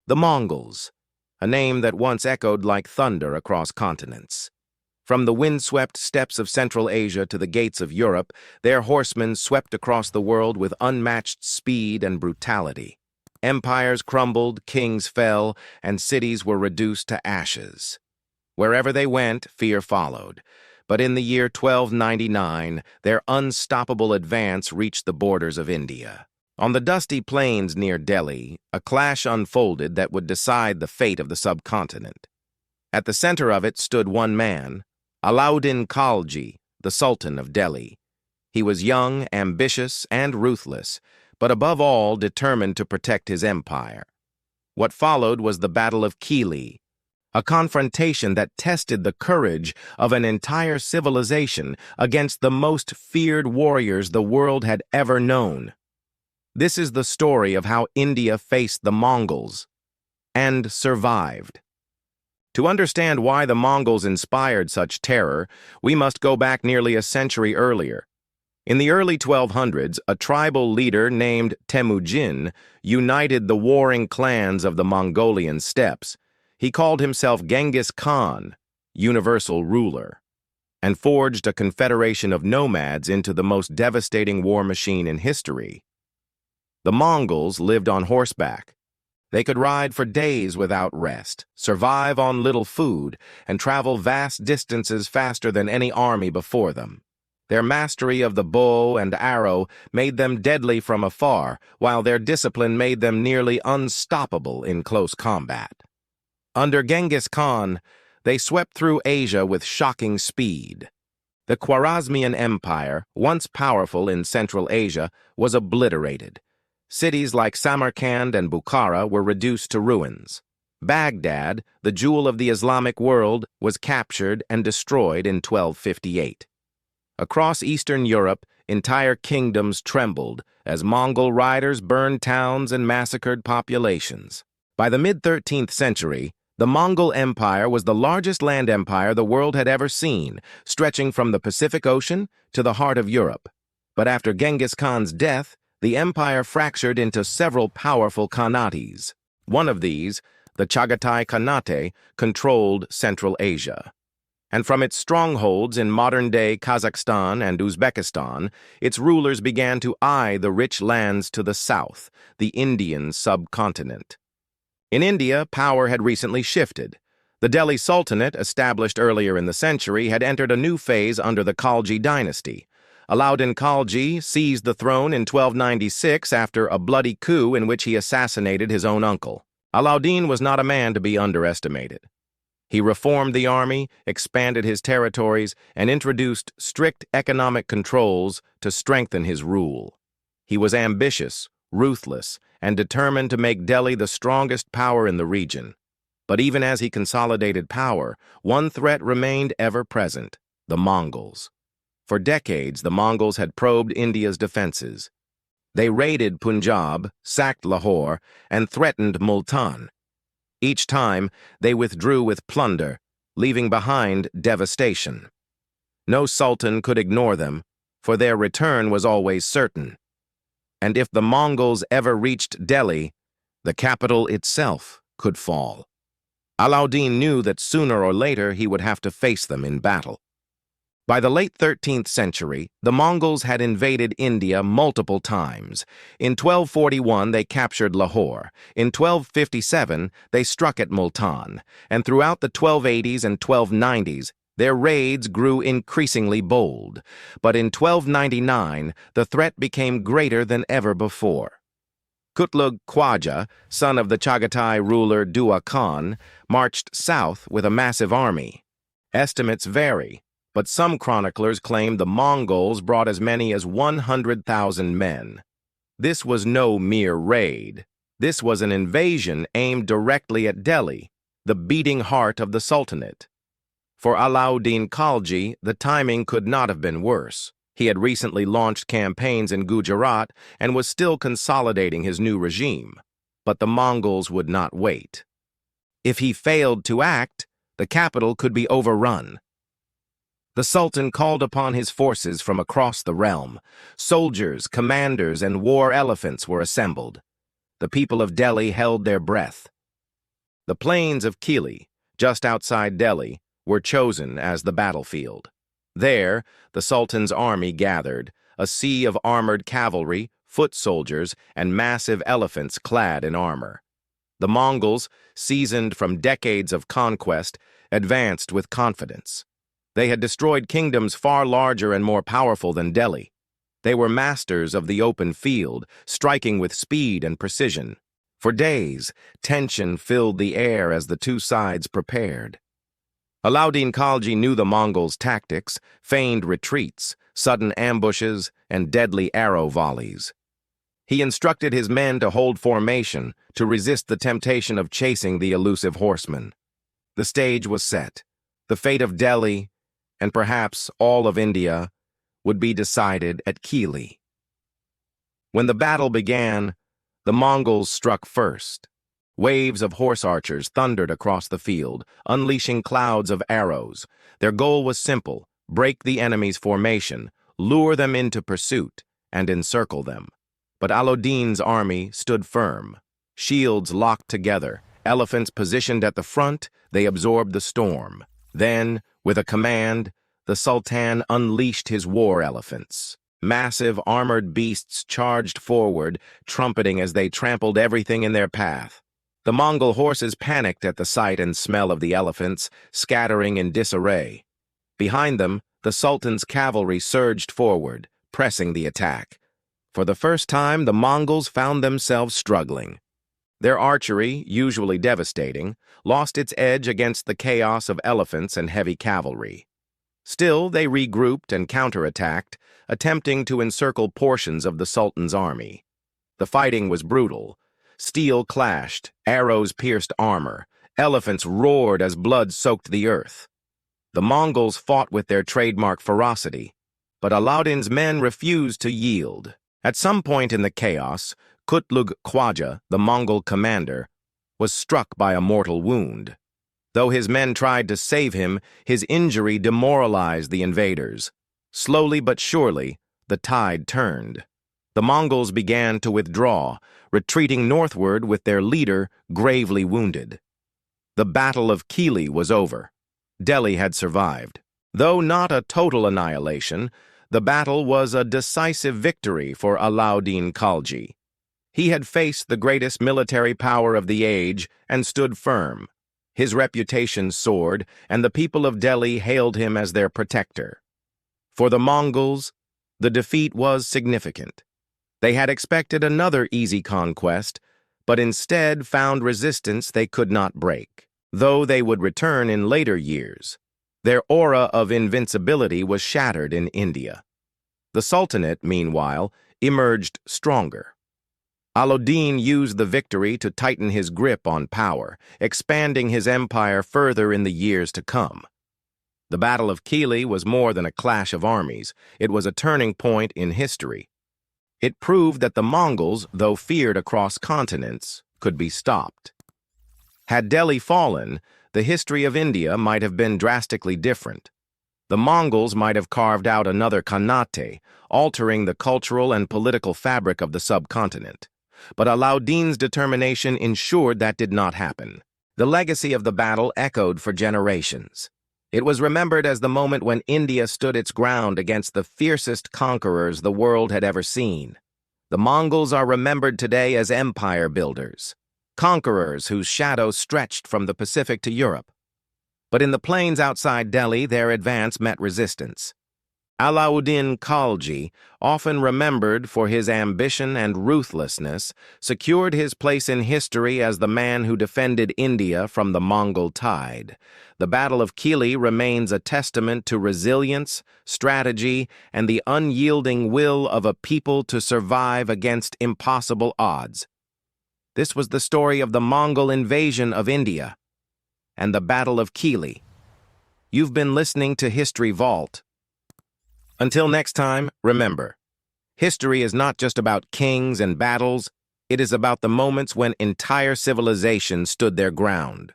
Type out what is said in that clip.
The Mongols, a name that once echoed like thunder across continents. From the windswept steppes of Central Asia to the gates of Europe, their horsemen swept across the world with unmatched speed and brutality. Empires crumbled, kings fell, and cities were reduced to ashes. Wherever they went, fear followed. But in the year 1299, their unstoppable advance reached the borders of India. On the dusty plains near Delhi, a clash unfolded that would decide the fate of the subcontinent. At the center of it stood one man, Alauddin Khalji, the Sultan of Delhi. He was young, ambitious, and ruthless, but above all determined to protect his empire. What followed was the Battle of Kili, a confrontation that tested the courage of an entire civilization against the most feared warriors the world had ever known. This is the story of how India faced the Mongols and survived. To understand why the Mongols inspired such terror, we must go back nearly a century earlier. In the early 1200s, a tribal leader named Temujin united the warring clans of the Mongolian steppes. He called himself Genghis Khan, universal ruler, and forged a confederation of nomads into the most devastating war machine in history. The Mongols lived on horseback. They could ride for days without rest, survive on little food, and travel vast distances faster than any army before them. Their mastery of the bow and arrow made them deadly from afar, while their discipline made them nearly unstoppable in close combat. Under Genghis Khan, they swept through Asia with shocking speed. The Khwarezmian Empire, once powerful in Central Asia, was obliterated. Cities like Samarkand and Bukhara were reduced to ruins. Baghdad, the jewel of the Islamic world, was captured and destroyed in 1258. Across Eastern Europe, entire kingdoms trembled as Mongol riders burned towns and massacred populations. By the mid-13th century, the Mongol Empire was the largest land empire the world had ever seen, stretching from the Pacific Ocean to the heart of Europe. But after Genghis Khan's death, the empire fractured into several powerful khanates. One of these, the Chagatai Khanate, controlled Central Asia. And from its strongholds in modern-day Kazakhstan and Uzbekistan, its rulers began to eye the rich lands to the south, the Indian subcontinent. In India, power had recently shifted. The Delhi Sultanate, established earlier in the century, had entered a new phase under the Khalji dynasty. Alauddin Khalji seized the throne in 1296 after a bloody coup in which he assassinated his own uncle. Alauddin was not a man to be underestimated. He reformed the army, expanded his territories, and introduced strict economic controls to strengthen his rule. He was ambitious, ruthless, and determined to make Delhi the strongest power in the region. But even as he consolidated power, one threat remained ever present: the Mongols. For decades, the Mongols had probed India's defenses. They raided Punjab, sacked Lahore, and threatened Multan. Each time, they withdrew with plunder, leaving behind devastation. No sultan could ignore them, for their return was always certain. And if the Mongols ever reached Delhi, the capital itself could fall. Alauddin knew that sooner or later he would have to face them in battle. By the late 13th century, the Mongols had invaded India multiple times. In 1241, they captured Lahore. In 1257, they struck at Multan. And throughout the 1280s and 1290s, their raids grew increasingly bold. But in 1299, the threat became greater than ever before. Qutlugh Khwaja, son of the Chagatai ruler Dua Khan, marched south with a massive army. Estimates vary, but some chroniclers claim the Mongols brought as many as 100,000 men. This was no mere raid. This was an invasion aimed directly at Delhi, the beating heart of the Sultanate. For Alauddin Khalji, the timing could not have been worse. He had recently launched campaigns in Gujarat and was still consolidating his new regime. But the Mongols would not wait. If he failed to act, the capital could be overrun. The Sultan called upon his forces from across the realm. Soldiers, commanders, and war elephants were assembled. The people of Delhi held their breath. The plains of Kili, just outside Delhi, were chosen as the battlefield. There, the Sultan's army gathered, a sea of armored cavalry, foot soldiers, and massive elephants clad in armor. The Mongols, seasoned from decades of conquest, advanced with confidence. They had destroyed kingdoms far larger and more powerful than Delhi. They were masters of the open field, striking with speed and precision. For days, tension filled the air as the two sides prepared. Alauddin Khalji knew the Mongols' tactics, feigned retreats, sudden ambushes, and deadly arrow volleys. He instructed his men to hold formation, to resist the temptation of chasing the elusive horsemen. The stage was set. The fate of Delhi, and perhaps all of India, would be decided at Kili. When the battle began, the Mongols struck first. Waves of horse archers thundered across the field, unleashing clouds of arrows. Their goal was simple: break the enemy's formation, lure them into pursuit, and encircle them. But Alauddin's army stood firm. Shields locked together, elephants positioned at the front, they absorbed the storm. Then, with a command, the Sultan unleashed his war elephants. Massive armored beasts charged forward, trumpeting as they trampled everything in their path. The Mongol horses panicked at the sight and smell of the elephants, scattering in disarray. Behind them, the Sultan's cavalry surged forward, pressing the attack. For the first time, the Mongols found themselves struggling. Their archery, usually devastating, lost its edge against the chaos of elephants and heavy cavalry. Still, they regrouped and counterattacked, attempting to encircle portions of the Sultan's army. The fighting was brutal. Steel clashed, arrows pierced armor, elephants roared as blood soaked the earth. The Mongols fought with their trademark ferocity, but Alauddin's men refused to yield. At some point in the chaos, Qutlugh Khwaja, the Mongol commander, was struck by a mortal wound. Though his men tried to save him, his injury demoralized the invaders. Slowly but surely, the tide turned. The Mongols began to withdraw, retreating northward with their leader gravely wounded. The Battle of Kili was over. Delhi had survived. Though not a total annihilation, the battle was a decisive victory for Alauddin Khalji. He had faced the greatest military power of the age and stood firm. His reputation soared, and the people of Delhi hailed him as their protector. For the Mongols, the defeat was significant. They had expected another easy conquest, but instead found resistance they could not break. Though they would return in later years, their aura of invincibility was shattered in India. The Sultanate, meanwhile, emerged stronger. Alauddin used the victory to tighten his grip on power, expanding his empire further in the years to come. The Battle of Kili was more than a clash of armies. It was a turning point in history. It proved that the Mongols, though feared across continents, could be stopped. Had Delhi fallen, the history of India might have been drastically different. The Mongols might have carved out another Khanate, altering the cultural and political fabric of the subcontinent. But Alauddin's determination ensured that did not happen. The legacy of the battle echoed for generations. It was remembered as the moment when India stood its ground against the fiercest conquerors the world had ever seen. The Mongols are remembered today as empire builders, conquerors whose shadow stretched from the Pacific to Europe. But in the plains outside Delhi, their advance met resistance. Alauddin Khalji, often remembered for his ambition and ruthlessness, secured his place in history as the man who defended India from the Mongol tide. The Battle of Kili remains a testament to resilience, strategy, and the unyielding will of a people to survive against impossible odds. This was the story of the Mongol invasion of India and the Battle of Kili. You've been listening to History Vault. Until next time, remember, history is not just about kings and battles, it is about the moments when entire civilizations stood their ground.